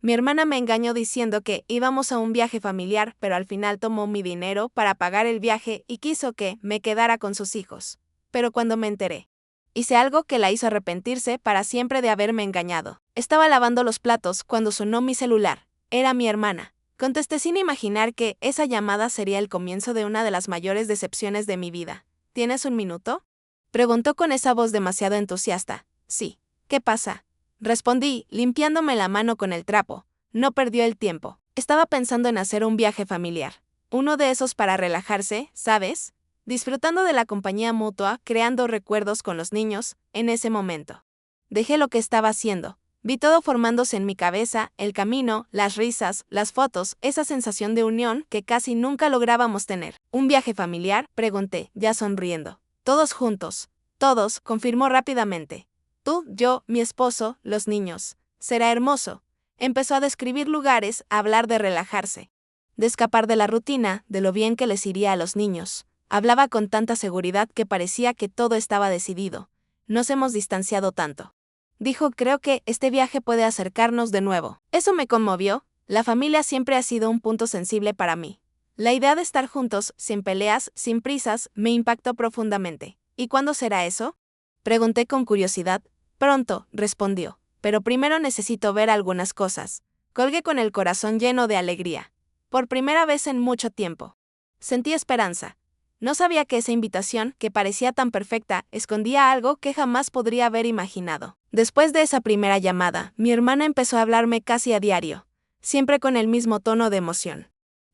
Mi hermana me engañó diciendo que íbamos a un viaje familiar, pero al final tomó mi dinero para pagar el viaje y quiso que me quedara con sus hijos. Pero cuando me enteré, hice algo que la hizo arrepentirse para siempre de haberme engañado. Estaba lavando los platos cuando sonó mi celular. Era mi hermana. Contesté sin imaginar que esa llamada sería el comienzo de una de las mayores decepciones de mi vida. ¿Tienes un minuto?, preguntó con esa voz demasiado entusiasta. Sí. ¿Qué pasa?, respondí, limpiándome la mano con el trapo. No perdió el tiempo. Estaba pensando en hacer un viaje familiar. Uno de esos para relajarse, ¿sabes? Disfrutando de la compañía mutua, creando recuerdos con los niños, en ese momento. Dejé lo que estaba haciendo. Vi todo formándose en mi cabeza, el camino, las risas, las fotos, esa sensación de unión que casi nunca lográbamos tener. ¿Un viaje familiar?, pregunté, ya sonriendo. Todos juntos. Todos, confirmó rápidamente. Tú, yo, mi esposo, los niños. Será hermoso. Empezó a describir lugares, a hablar de relajarse, de escapar de la rutina, de lo bien que les iría a los niños. Hablaba con tanta seguridad que parecía que todo estaba decidido. Nos hemos distanciado tanto. Dijo, creo que este viaje puede acercarnos de nuevo. Eso me conmovió. La familia siempre ha sido un punto sensible para mí. La idea de estar juntos, sin peleas, sin prisas, me impactó profundamente. ¿Y cuándo será eso?, pregunté con curiosidad. Pronto, respondió. Pero primero necesito ver algunas cosas. Colgué con el corazón lleno de alegría. Por primera vez en mucho tiempo. Sentí esperanza. No sabía que esa invitación, que parecía tan perfecta, escondía algo que jamás podría haber imaginado. Después de esa primera llamada, mi hermana empezó a hablarme casi a diario, siempre con el mismo tono de emoción.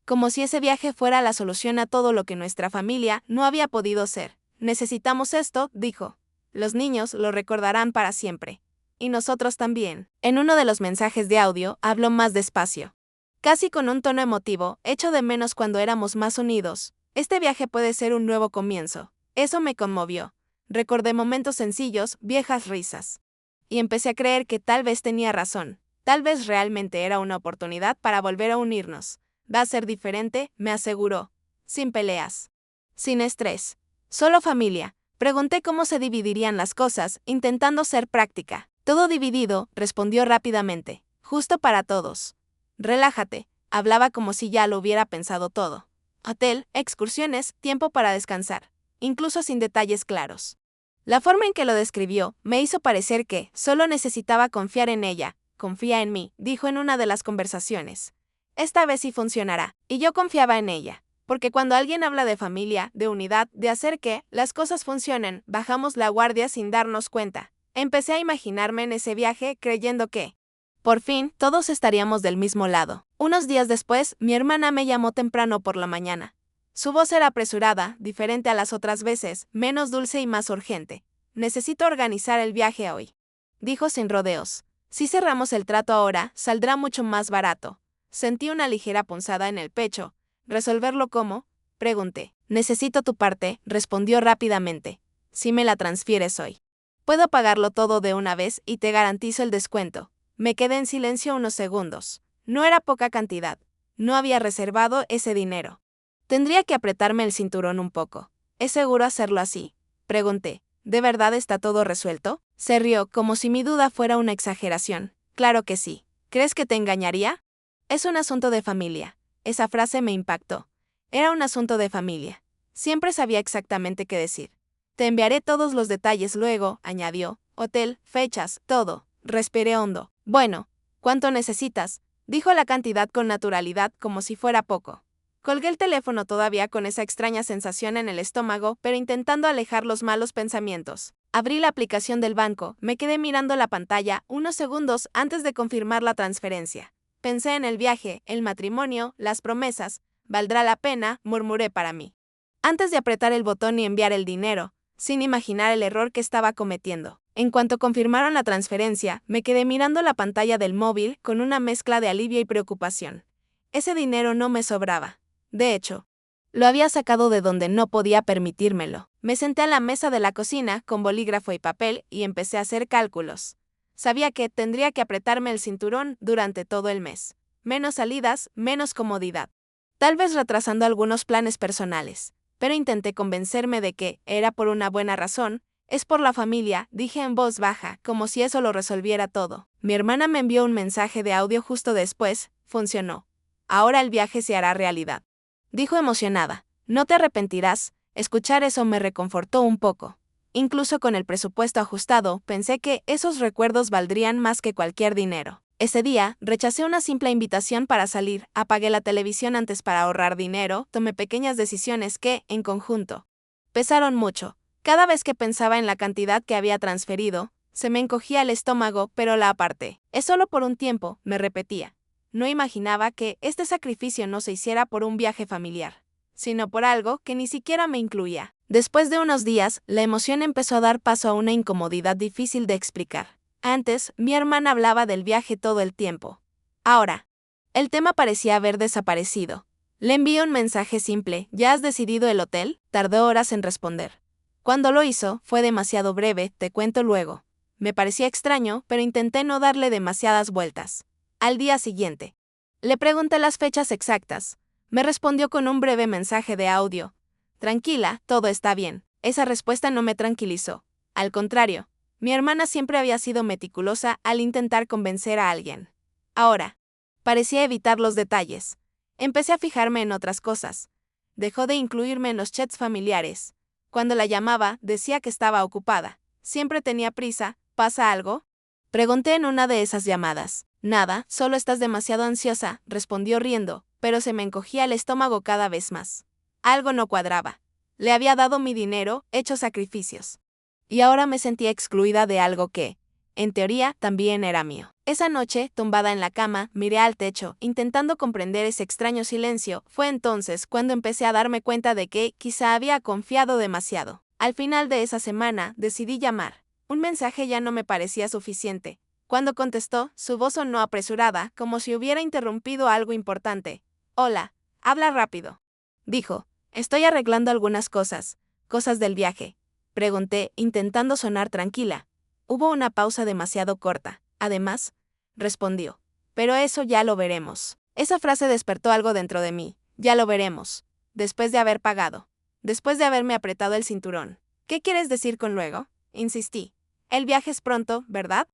Como si ese viaje fuera la solución a todo lo que nuestra familia no había podido ser. Necesitamos esto, dijo. Los niños lo recordarán para siempre. Y nosotros también. En uno de los mensajes de audio, habló más despacio. Casi con un tono emotivo, echo de menos cuando éramos más unidos. Este viaje puede ser un nuevo comienzo. Eso me conmovió. Recordé momentos sencillos, viejas risas. Y empecé a creer que tal vez tenía razón. Tal vez realmente era una oportunidad para volver a unirnos. Va a ser diferente, me aseguró. Sin peleas. Sin estrés. Solo familia. Pregunté cómo se dividirían las cosas, intentando ser práctica. Todo dividido, respondió rápidamente. Justo para todos. Relájate. Hablaba como si ya lo hubiera pensado todo. Hotel, excursiones, tiempo para descansar. Incluso sin detalles claros. La forma en que lo describió me hizo parecer que solo necesitaba confiar en ella. Confía en mí, dijo en una de las conversaciones. Esta vez sí funcionará. Y yo confiaba en ella. Porque cuando alguien habla de familia, de unidad, de hacer que las cosas funcionen, bajamos la guardia sin darnos cuenta. Empecé a imaginarme en ese viaje creyendo que, por fin, todos estaríamos del mismo lado. Unos días después, mi hermana me llamó temprano por la mañana. Su voz era apresurada, diferente a las otras veces, menos dulce y más urgente. Necesito organizar el viaje hoy, dijo sin rodeos. Si cerramos el trato ahora, saldrá mucho más barato. Sentí una ligera punzada en el pecho. ¿Resolverlo cómo?, pregunté. Necesito tu parte, respondió rápidamente. Si me la transfieres hoy. Puedo pagarlo todo de una vez y te garantizo el descuento. Me quedé en silencio unos segundos. No era poca cantidad. No había reservado ese dinero. Tendría que apretarme el cinturón un poco. ¿Es seguro hacerlo así?, pregunté. ¿De verdad está todo resuelto? Se rió, como si mi duda fuera una exageración. Claro que sí. ¿Crees que te engañaría? Es un asunto de familia. Esa frase me impactó. Era un asunto de familia. Siempre sabía exactamente qué decir. Te enviaré todos los detalles luego, añadió. Hotel, fechas, todo. Respiré hondo. Bueno, ¿cuánto necesitas?, dijo la cantidad con naturalidad como si fuera poco. Colgué el teléfono todavía con esa extraña sensación en el estómago, pero intentando alejar los malos pensamientos. Abrí la aplicación del banco, me quedé mirando la pantalla unos segundos antes de confirmar la transferencia. Pensé en el viaje, el matrimonio, las promesas. Valdrá la pena, murmuré para mí. Antes de apretar el botón y enviar el dinero, sin imaginar el error que estaba cometiendo. En cuanto confirmaron la transferencia, me quedé mirando la pantalla del móvil con una mezcla de alivio y preocupación. Ese dinero no me sobraba. De hecho, lo había sacado de donde no podía permitírmelo. Me senté a la mesa de la cocina con bolígrafo y papel y empecé a hacer cálculos. Sabía que tendría que apretarme el cinturón durante todo el mes. Menos salidas, menos comodidad. Tal vez retrasando algunos planes personales. Pero intenté convencerme de que era por una buena razón. Es por la familia, dije en voz baja, como si eso lo resolviera todo. Mi hermana me envió un mensaje de audio justo después. Funcionó. Ahora el viaje se hará realidad. Dijo emocionada. No te arrepentirás. Escuchar eso me reconfortó un poco. Incluso con el presupuesto ajustado, pensé que esos recuerdos valdrían más que cualquier dinero. Ese día, rechacé una simple invitación para salir, apagué la televisión antes para ahorrar dinero, tomé pequeñas decisiones que, en conjunto, pesaron mucho. Cada vez que pensaba en la cantidad que había transferido, se me encogía el estómago, pero la aparté. Es solo por un tiempo, me repetía. No imaginaba que este sacrificio no se hiciera por un viaje familiar, sino por algo que ni siquiera me incluía. Después de unos días, la emoción empezó a dar paso a una incomodidad difícil de explicar. Antes, mi hermana hablaba del viaje todo el tiempo. Ahora, el tema parecía haber desaparecido. Le envié un mensaje simple, ¿ya has decidido el hotel? Tardó horas en responder. Cuando lo hizo, fue demasiado breve, te cuento luego. Me parecía extraño, pero intenté no darle demasiadas vueltas. Al día siguiente, le pregunté las fechas exactas. Me respondió con un breve mensaje de audio. Tranquila, todo está bien. Esa respuesta no me tranquilizó. Al contrario, mi hermana siempre había sido meticulosa al intentar convencer a alguien. Ahora, parecía evitar los detalles. Empecé a fijarme en otras cosas. Dejó de incluirme en los chats familiares. Cuando la llamaba, decía que estaba ocupada. Siempre tenía prisa. ¿Pasa algo? Pregunté en una de esas llamadas. Nada, solo estás demasiado ansiosa, respondió riendo, pero se me encogía el estómago cada vez más. Algo no cuadraba. Le había dado mi dinero, hecho sacrificios. Y ahora me sentía excluida de algo que, en teoría, también era mío. Esa noche, tumbada en la cama, miré al techo, intentando comprender ese extraño silencio. Fue entonces cuando empecé a darme cuenta de que quizá había confiado demasiado. Al final de esa semana, decidí llamar. Un mensaje ya no me parecía suficiente. Cuando contestó, su voz sonó apresurada, como si hubiera interrumpido algo importante. Hola, habla rápido. Dijo, estoy arreglando algunas cosas del viaje. Pregunté, intentando sonar tranquila. Hubo una pausa demasiado corta. Además, respondió, pero eso ya lo veremos. Esa frase despertó algo dentro de mí. Ya lo veremos. Después de haber pagado. Después de haberme apretado el cinturón. ¿Qué quieres decir con luego? Insistí. El viaje es pronto, ¿verdad?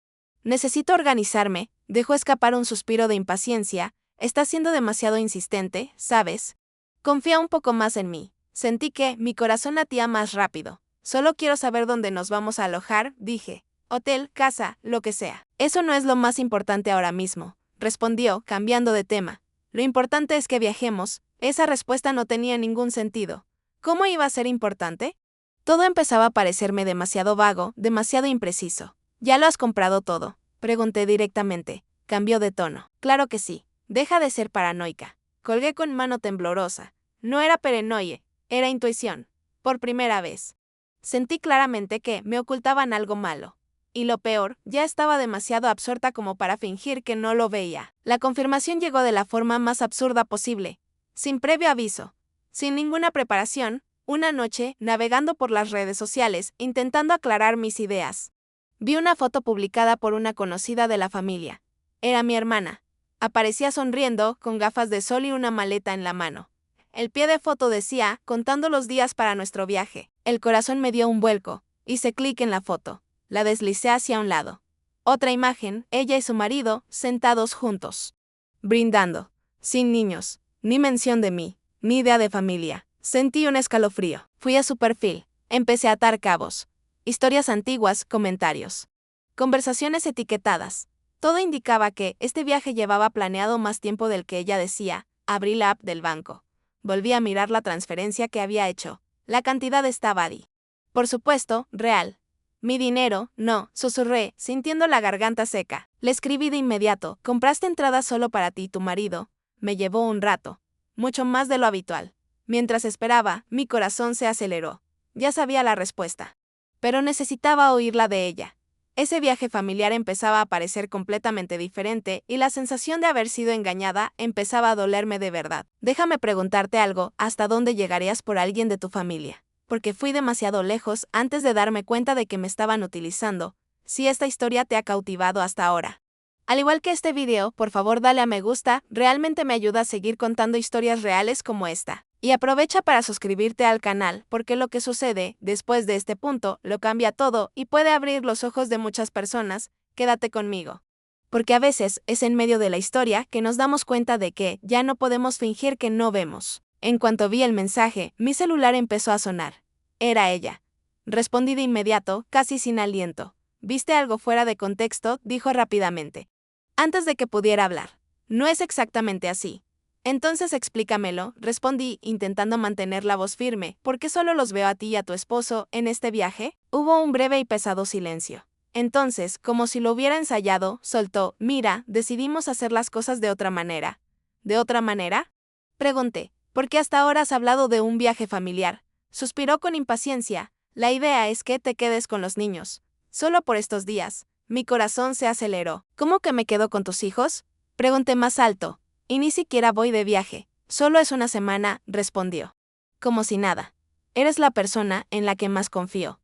Necesito organizarme. Dejó escapar un suspiro de impaciencia. Estás siendo demasiado insistente, ¿sabes? Confía un poco más en mí. Sentí que mi corazón latía más rápido. Solo quiero saber dónde nos vamos a alojar, dije. Hotel, casa, lo que sea. Eso no es lo más importante ahora mismo, respondió, cambiando de tema. Lo importante es que viajemos. Esa respuesta no tenía ningún sentido. ¿Cómo iba a ser importante? Todo empezaba a parecerme demasiado vago, demasiado impreciso. ¿Ya lo has comprado todo? Pregunté directamente. Cambió de tono. Claro que sí. Deja de ser paranoica. Colgué con mano temblorosa. No era paranoia, era intuición. Por primera vez. Sentí claramente que me ocultaban algo malo. Y lo peor, ya estaba demasiado absorta como para fingir que no lo veía. La confirmación llegó de la forma más absurda posible. Sin previo aviso. Sin ninguna preparación, una noche, navegando por las redes sociales, intentando aclarar mis ideas. Vi una foto publicada por una conocida de la familia. Era mi hermana. Aparecía sonriendo, con gafas de sol y una maleta en la mano. El pie de foto decía, contando los días para nuestro viaje. El corazón me dio un vuelco. Hice clic en la foto. La deslicé hacia un lado. Otra imagen, ella y su marido, sentados juntos. Brindando. Sin niños. Ni mención de mí. Ni idea de familia. Sentí un escalofrío. Fui a su perfil. Empecé a atar cabos. Historias antiguas, comentarios. Conversaciones etiquetadas. Todo indicaba que este viaje llevaba planeado más tiempo del que ella decía. Abrí la app del banco. Volví a mirar la transferencia que había hecho. La cantidad estaba ahí. Por supuesto, real. Mi dinero, no, susurré, sintiendo la garganta seca. Le escribí de inmediato, ¿compraste entradas solo para ti y tu marido? Me llevó un rato. Mucho más de lo habitual. Mientras esperaba, mi corazón se aceleró. Ya sabía la respuesta. Pero necesitaba oírla de ella. Ese viaje familiar empezaba a parecer completamente diferente y la sensación de haber sido engañada empezaba a dolerme de verdad. Déjame preguntarte algo, ¿hasta dónde llegarías por alguien de tu familia? Porque fui demasiado lejos antes de darme cuenta de que me estaban utilizando. Si esta historia te ha cautivado hasta ahora. Al igual que este video, por favor dale a me gusta, realmente me ayuda a seguir contando historias reales como esta. Y aprovecha para suscribirte al canal, porque lo que sucede después de este punto lo cambia todo y puede abrir los ojos de muchas personas. Quédate conmigo. Porque a veces es en medio de la historia que nos damos cuenta de que ya no podemos fingir que no vemos. En cuanto vi el mensaje, mi celular empezó a sonar. Era ella. Respondí de inmediato, casi sin aliento. ¿Viste algo fuera de contexto?, dijo rápidamente. Antes de que pudiera hablar. No es exactamente así. Entonces explícamelo, respondí, intentando mantener la voz firme. ¿Por qué solo los veo a ti y a tu esposo en este viaje? Hubo un breve y pesado silencio. Entonces, como si lo hubiera ensayado, soltó: mira, decidimos hacer las cosas de otra manera. ¿De otra manera?, pregunté. Porque hasta ahora has hablado de un viaje familiar. Suspiró con impaciencia. La idea es que te quedes con los niños. Solo por estos días. Mi corazón se aceleró. ¿Cómo que me quedo con tus hijos?, pregunté más alto. Y ni siquiera voy de viaje. Solo es una semana, respondió. Como si nada. Eres la persona en la que más confío.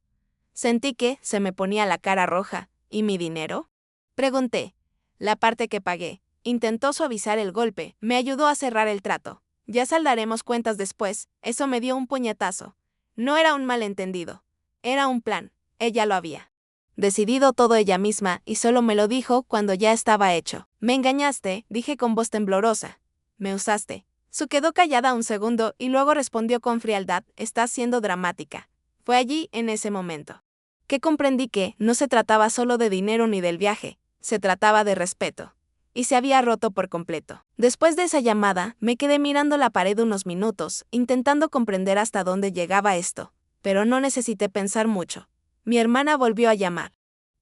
Sentí que se me ponía la cara roja. ¿Y mi dinero?, pregunté. La parte que pagué. Intentó suavizar el golpe. Me ayudó a cerrar el trato. Ya saldaremos cuentas después. Eso me dio un puñetazo. No era un malentendido. Era un plan. Ella lo había decidido todo ella misma y solo me lo dijo cuando ya estaba hecho. Me engañaste, dije con voz temblorosa. Me usaste. Su quedó callada un segundo y luego respondió con frialdad: estás siendo dramática. Fue allí, en ese momento, que comprendí que no se trataba solo de dinero ni del viaje, se trataba de respeto. Y se había roto por completo. Después de esa llamada, me quedé mirando la pared unos minutos, intentando comprender hasta dónde llegaba esto. Pero no necesité pensar mucho. Mi hermana volvió a llamar.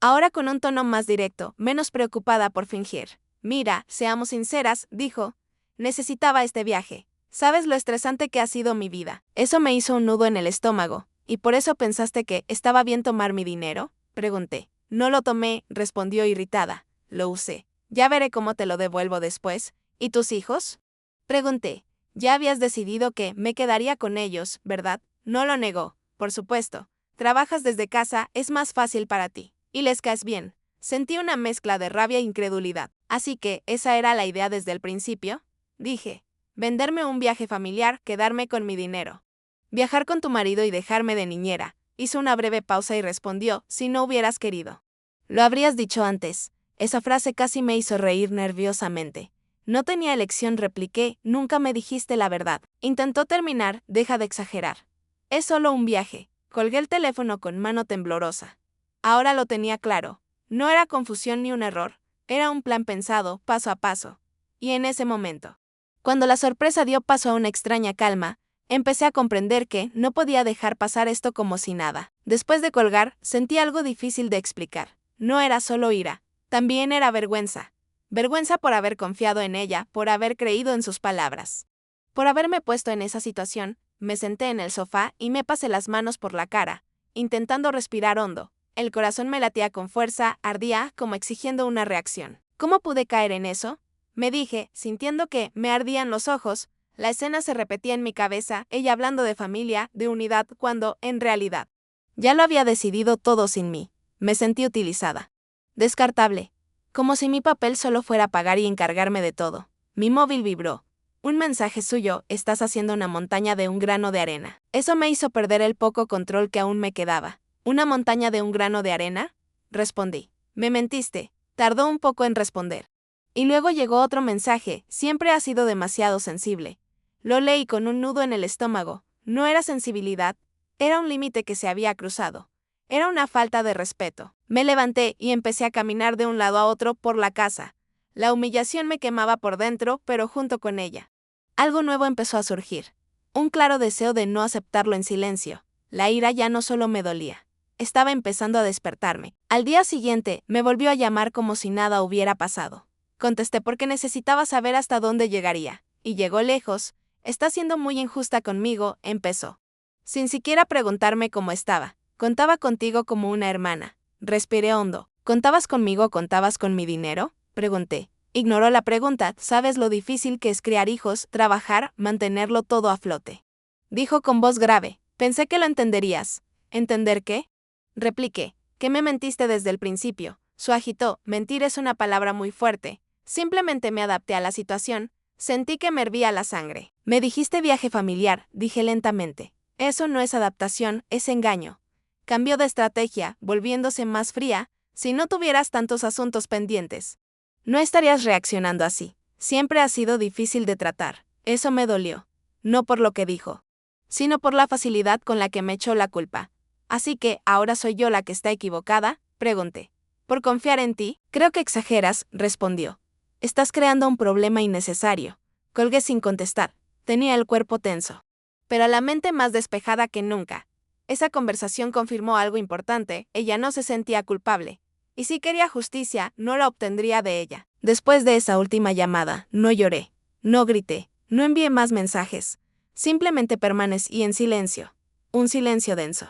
Ahora con un tono más directo, menos preocupada por fingir. Mira, seamos sinceras, dijo. Necesitaba este viaje. ¿Sabes lo estresante que ha sido mi vida? Eso me hizo un nudo en el estómago. ¿Y por eso pensaste que estaba bien tomar mi dinero?, pregunté. No lo tomé, respondió irritada. Lo usé. Ya veré cómo te lo devuelvo después. ¿Y tus hijos?, pregunté. Ya habías decidido que me quedaría con ellos, ¿verdad? No lo negó. Por supuesto. Trabajas desde casa, es más fácil para ti. Y les caes bien. Sentí una mezcla de rabia e incredulidad. Así que, ¿esa era la idea desde el principio?, dije. Venderme un viaje familiar, quedarme con mi dinero. Viajar con tu marido y dejarme de niñera. Hizo una breve pausa y respondió: si no hubieras querido. Lo habrías dicho antes. Esa frase casi me hizo reír nerviosamente. No tenía elección, repliqué. Nunca me dijiste la verdad. Intentó terminar: deja de exagerar. Es solo un viaje. Colgué el teléfono con mano temblorosa. Ahora lo tenía claro. No era confusión ni un error. Era un plan pensado, paso a paso. Y en ese momento, cuando la sorpresa dio paso a una extraña calma, empecé a comprender que no podía dejar pasar esto como si nada. Después de colgar, sentí algo difícil de explicar. No era solo ira. También era vergüenza. Vergüenza por haber confiado en ella, por haber creído en sus palabras. Por haberme puesto en esa situación. Me senté en el sofá y me pasé las manos por la cara, intentando respirar hondo. El corazón me latía con fuerza, ardía, como exigiendo una reacción. ¿Cómo pude caer en eso?, me dije, sintiendo que me ardían los ojos. La escena se repetía en mi cabeza, ella hablando de familia, de unidad, cuando, en realidad, ya lo había decidido todo sin mí. Me sentí utilizada. Descartable. Como si mi papel solo fuera pagar y encargarme de todo. Mi móvil vibró. Un mensaje suyo: estás haciendo una montaña de un grano de arena. Eso me hizo perder el poco control que aún me quedaba. ¿Una montaña de un grano de arena?, respondí. Me mentiste. Tardó un poco en responder. Y luego llegó otro mensaje: siempre has sido demasiado sensible. Lo leí con un nudo en el estómago. No era sensibilidad. Era un límite que se había cruzado. Era una falta de respeto. Me levanté y empecé a caminar de un lado a otro por la casa. La humillación me quemaba por dentro, pero junto con ella, algo nuevo empezó a surgir. Un claro deseo de no aceptarlo en silencio. La ira ya no solo me dolía. Estaba empezando a despertarme. Al día siguiente, me volvió a llamar como si nada hubiera pasado. Contesté porque necesitaba saber hasta dónde llegaría. Y llegó lejos. Está siendo muy injusta conmigo, empezó. Sin siquiera preguntarme cómo estaba. Contaba contigo como una hermana. Respiré hondo. ¿Contabas conmigo? ¿Contabas con mi dinero?, pregunté. Ignoró la pregunta. ¿Sabes lo difícil que es criar hijos, trabajar, mantenerlo todo a flote?, dijo con voz grave. Pensé que lo entenderías. ¿Entender qué?, repliqué. Que me mentiste desde el principio. Su agitó. Mentir es una palabra muy fuerte. Simplemente me adapté a la situación. Sentí que me hervía la sangre. Me dijiste viaje familiar, dije lentamente. Eso no es adaptación, es engaño. Cambió de estrategia, volviéndose más fría. Si no tuvieras tantos asuntos pendientes, no estarías reaccionando así. Siempre ha sido difícil de tratar. Eso me dolió. No por lo que dijo, sino por la facilidad con la que me echó la culpa. Así que, ¿ahora soy yo la que está equivocada?, pregunté. Por confiar en ti, creo que exageras, respondió. Estás creando un problema innecesario. Colgué sin contestar. Tenía el cuerpo tenso, pero la mente más despejada que nunca. Esa conversación confirmó algo importante, ella no se sentía culpable. Y si quería justicia, no la obtendría de ella. Después de esa última llamada, no lloré, no grité, no envié más mensajes. Simplemente permanecí en silencio. Un silencio denso,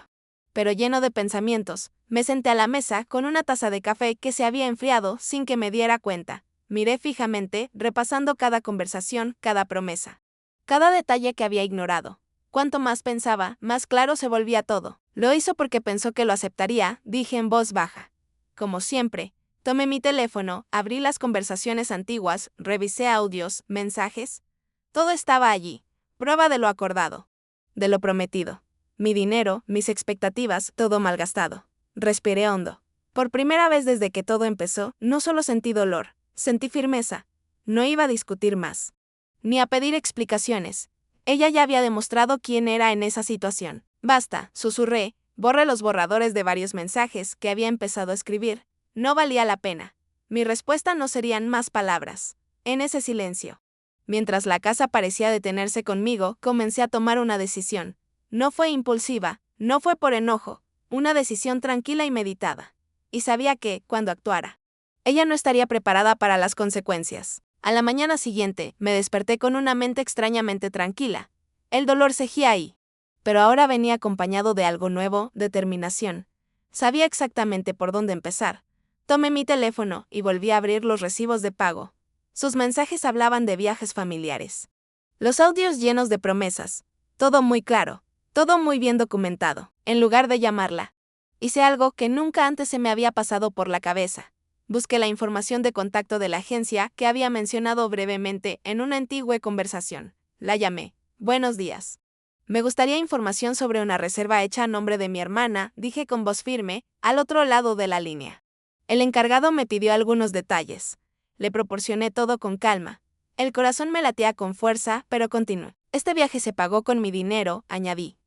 pero lleno de pensamientos. Me senté a la mesa con una taza de café que se había enfriado sin que me diera cuenta. Miré fijamente, repasando cada conversación, cada promesa, cada detalle que había ignorado. Cuanto más pensaba, más claro se volvía todo. Lo hizo porque pensó que lo aceptaría, dije en voz baja. Como siempre, tomé mi teléfono, abrí las conversaciones antiguas, revisé audios, mensajes. Todo estaba allí, prueba de lo acordado, de lo prometido. Mi dinero, mis expectativas, todo malgastado. Respiré hondo. Por primera vez desde que todo empezó, no solo sentí dolor, sentí firmeza. No iba a discutir más, ni a pedir explicaciones. Ella ya había demostrado quién era en esa situación. Basta, susurré, borré los borradores de varios mensajes que había empezado a escribir. No valía la pena. Mi respuesta no serían más palabras. En ese silencio, mientras la casa parecía detenerse conmigo, comencé a tomar una decisión. No fue impulsiva, no fue por enojo, una decisión tranquila y meditada. Y sabía que, cuando actuara, ella no estaría preparada para las consecuencias. A la mañana siguiente, me desperté con una mente extrañamente tranquila. El dolor seguía ahí, pero ahora venía acompañado de algo nuevo, determinación. Sabía exactamente por dónde empezar. Tomé mi teléfono y volví a abrir los recibos de pago. Sus mensajes hablaban de viajes familiares. Los audios llenos de promesas. Todo muy claro, todo muy bien documentado. En lugar de llamarla, hice algo que nunca antes se me había pasado por la cabeza. Busqué la información de contacto de la agencia que había mencionado brevemente en una antigua conversación. La llamé. Buenos días. Me gustaría información sobre una reserva hecha a nombre de mi hermana, dije con voz firme, al otro lado de la línea. El encargado me pidió algunos detalles. Le proporcioné todo con calma. El corazón me latía con fuerza, pero continué. Este viaje se pagó con mi dinero, añadí.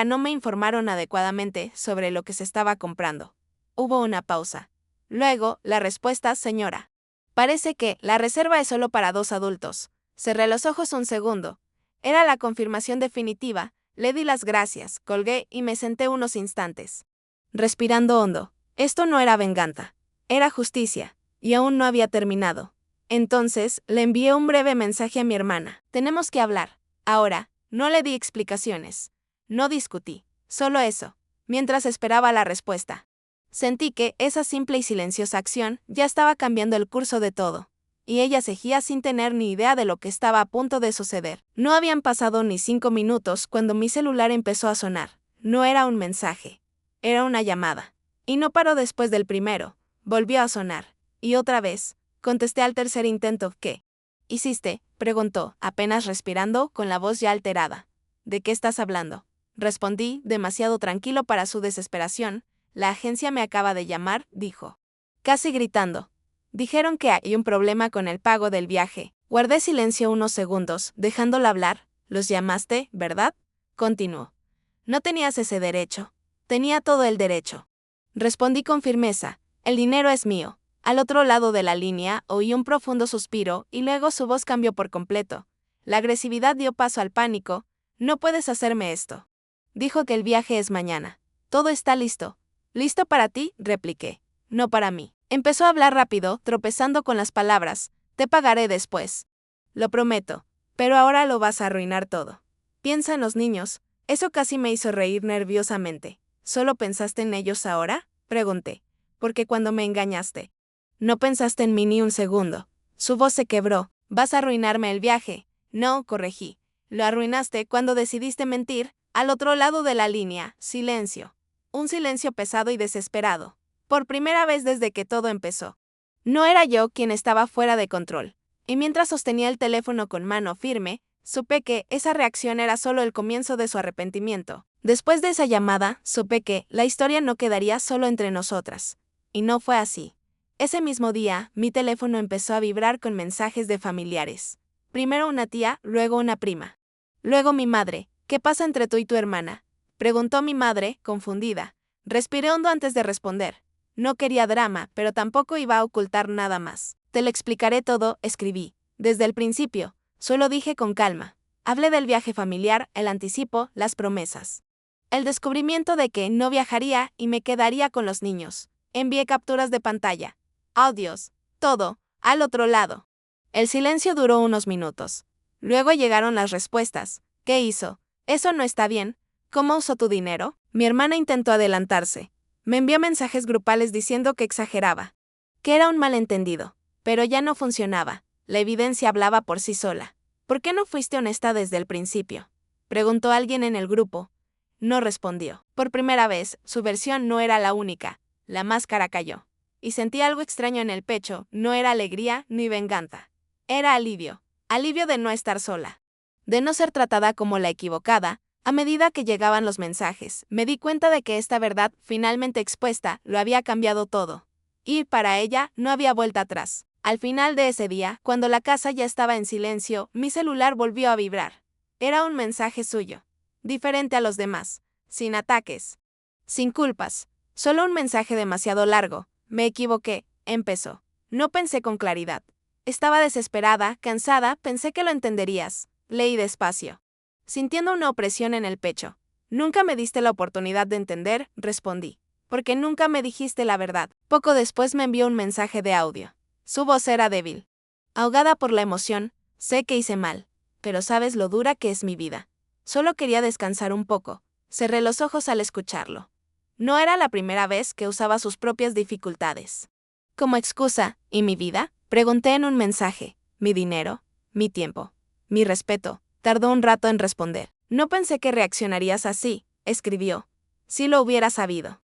No me informaron adecuadamente sobre lo que se estaba comprando. Hubo una pausa. Luego, la respuesta, señora. Parece que la reserva es solo para 2 adultos. Cerré los ojos un segundo. Era la confirmación definitiva. Le di las gracias, colgué y me senté unos instantes, respirando hondo. Esto no era venganza. Era justicia. Y aún no había terminado. Entonces, le envié un breve mensaje a mi hermana. Tenemos que hablar. Ahora, no le di explicaciones. No discutí. Solo eso. Mientras esperaba la respuesta, sentí que esa simple y silenciosa acción ya estaba cambiando el curso de todo. Y ella seguía sin tener ni idea de lo que estaba a punto de suceder. No habían pasado ni 5 minutos cuando mi celular empezó a sonar. No era un mensaje. Era una llamada. Y no paró después del primero. Volvió a sonar. Y otra vez. Contesté al tercer intento. ¿Qué hiciste?, preguntó, apenas respirando, con la voz ya alterada. ¿De qué estás hablando?, respondí, demasiado tranquilo para su desesperación. La agencia me acaba de llamar, dijo, casi gritando. Dijeron que hay un problema con el pago del viaje. Guardé silencio unos segundos, dejándola hablar. ¿Los llamaste, verdad?, continuó. No tenías ese derecho. Tenía todo el derecho. Respondí con firmeza. El dinero es mío. Al otro lado de la línea, oí un profundo suspiro y luego su voz cambió por completo. La agresividad dio paso al pánico. No puedes hacerme esto. Dijo que el viaje es mañana. Todo está listo. ¿Listo para ti?, repliqué. No para mí. Empezó a hablar rápido, tropezando con las palabras. Te pagaré después. Lo prometo. Pero ahora lo vas a arruinar todo. Piensa en los niños. Eso casi me hizo reír nerviosamente. ¿Solo pensaste en ellos ahora?, pregunté. Porque cuando me engañaste, no pensaste en mí ni un segundo. Su voz se quebró. Vas a arruinarme el viaje. No, corregí. Lo arruinaste cuando decidiste mentir. Al otro lado de la línea, silencio. Un silencio pesado y desesperado. Por primera vez desde que todo empezó. No era yo quien estaba fuera de control. Y mientras sostenía el teléfono con mano firme, supe que esa reacción era solo el comienzo de su arrepentimiento. Después de esa llamada, supe que la historia no quedaría solo entre nosotras. Y no fue así. Ese mismo día, mi teléfono empezó a vibrar con mensajes de familiares. Primero una tía, luego una prima. Luego mi madre. ¿Qué pasa entre tú y tu hermana?, preguntó mi madre, confundida. Respiré hondo antes de responder. No quería drama, pero tampoco iba a ocultar nada más. Te lo explicaré todo, escribí. Desde el principio. Solo dije con calma. Hablé del viaje familiar, el anticipo, las promesas. El descubrimiento de que no viajaría y me quedaría con los niños. Envié capturas de pantalla. Audios. Todo. Al otro lado. El silencio duró unos minutos. Luego llegaron las respuestas. ¿Qué hizo? Eso no está bien. ¿Cómo usó tu dinero? Mi hermana intentó adelantarse. Me envió mensajes grupales diciendo que exageraba. Que era un malentendido. Pero ya no funcionaba. La evidencia hablaba por sí sola. ¿Por qué no fuiste honesta desde el principio?, preguntó alguien en el grupo. No respondió. Por primera vez, su versión no era la única. La máscara cayó. Y sentí algo extraño en el pecho. No era alegría ni venganza. Era alivio. Alivio de no estar sola. De no ser tratada como la equivocada. A medida que llegaban los mensajes, me di cuenta de que esta verdad, finalmente expuesta, lo había cambiado todo. Y, para ella, no había vuelta atrás. Al final de ese día, cuando la casa ya estaba en silencio, mi celular volvió a vibrar. Era un mensaje suyo. Diferente a los demás. Sin ataques. Sin culpas. Solo un mensaje demasiado largo. Me equivoqué, empezó. No pensé con claridad. Estaba desesperada, cansada, pensé que lo entenderías. Leí despacio, sintiendo una opresión en el pecho. Nunca me diste la oportunidad de entender, respondí. Porque nunca me dijiste la verdad. Poco después me envió un mensaje de audio. Su voz era débil. Ahogada por la emoción, sé que hice mal. Pero sabes lo dura que es mi vida. Solo quería descansar un poco. Cerré los ojos al escucharlo. No era la primera vez que usaba sus propias dificultades como excusa. ¿Y mi vida?, pregunté en un mensaje. Mi dinero, mi tiempo, mi respeto. Tardó un rato en responder. No pensé que reaccionarías así, escribió. Si lo hubiera sabido.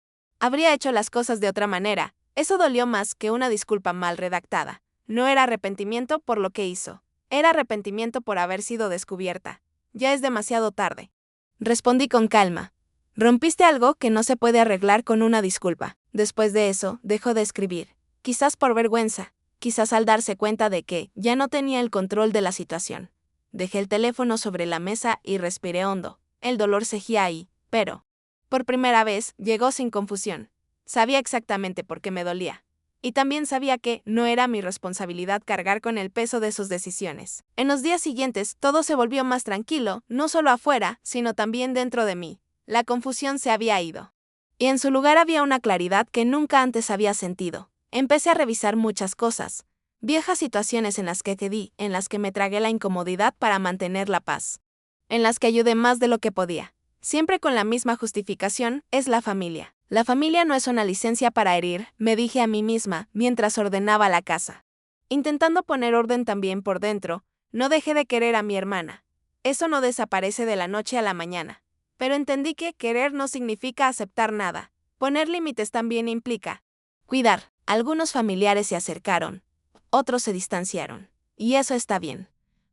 Habría hecho las cosas de otra manera. Eso dolió más que una disculpa mal redactada. No era arrepentimiento por lo que hizo. Era arrepentimiento por haber sido descubierta. Ya es demasiado tarde. Respondí con calma. Rompiste algo que no se puede arreglar con una disculpa. Después de eso, dejó de escribir. Quizás por vergüenza. Quizás al darse cuenta de que ya no tenía el control de la situación. Dejé el teléfono sobre la mesa y respiré hondo. El dolor seguía ahí, pero, por primera vez, llegó sin confusión. Sabía exactamente por qué me dolía. Y también sabía que no era mi responsabilidad cargar con el peso de sus decisiones. En los días siguientes, todo se volvió más tranquilo, no solo afuera, sino también dentro de mí. La confusión se había ido. Y en su lugar había una claridad que nunca antes había sentido. Empecé a revisar muchas cosas. Viejas situaciones en las que cedí, en las que me tragué la incomodidad para mantener la paz. En las que ayudé más de lo que podía. Siempre con la misma justificación, es la familia. La familia no es una licencia para herir, me dije a mí misma, mientras ordenaba la casa. Intentando poner orden también por dentro, no dejé de querer a mi hermana. Eso no desaparece de la noche a la mañana. Pero entendí que querer no significa aceptar nada. Poner límites también implica cuidar. Algunos familiares se acercaron. Otros se distanciaron. Y eso está bien.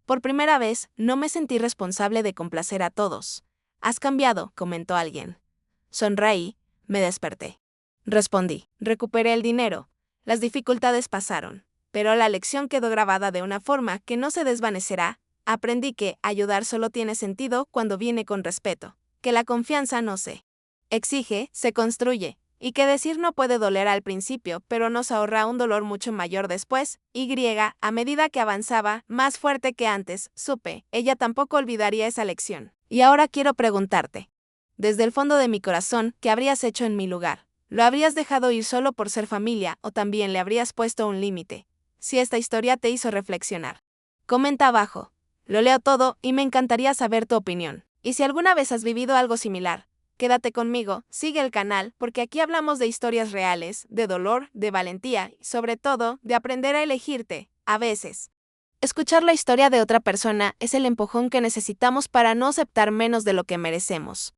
Por primera vez, no me sentí responsable de complacer a todos. Has cambiado, comentó alguien. Sonreí, me desperté. Respondí, recuperé el dinero. Las dificultades pasaron. Pero la lección quedó grabada de una forma que no se desvanecerá. Aprendí que ayudar solo tiene sentido cuando viene con respeto. Que la confianza no se exige, se construye. Y que decir no puede doler al principio, pero nos ahorra un dolor mucho mayor después. A medida que avanzaba, más fuerte que antes, supe, ella tampoco olvidaría esa lección. Y ahora quiero preguntarte, desde el fondo de mi corazón, ¿qué habrías hecho en mi lugar? ¿Lo habrías dejado ir solo por ser familia o también le habrías puesto un límite? Si esta historia te hizo reflexionar, comenta abajo. Lo leo todo y me encantaría saber tu opinión. Y si alguna vez has vivido algo similar, quédate conmigo, sigue el canal, porque aquí hablamos de historias reales, de dolor, de valentía y, sobre todo, de aprender a elegirte, a veces. Escuchar la historia de otra persona es el empujón que necesitamos para no aceptar menos de lo que merecemos.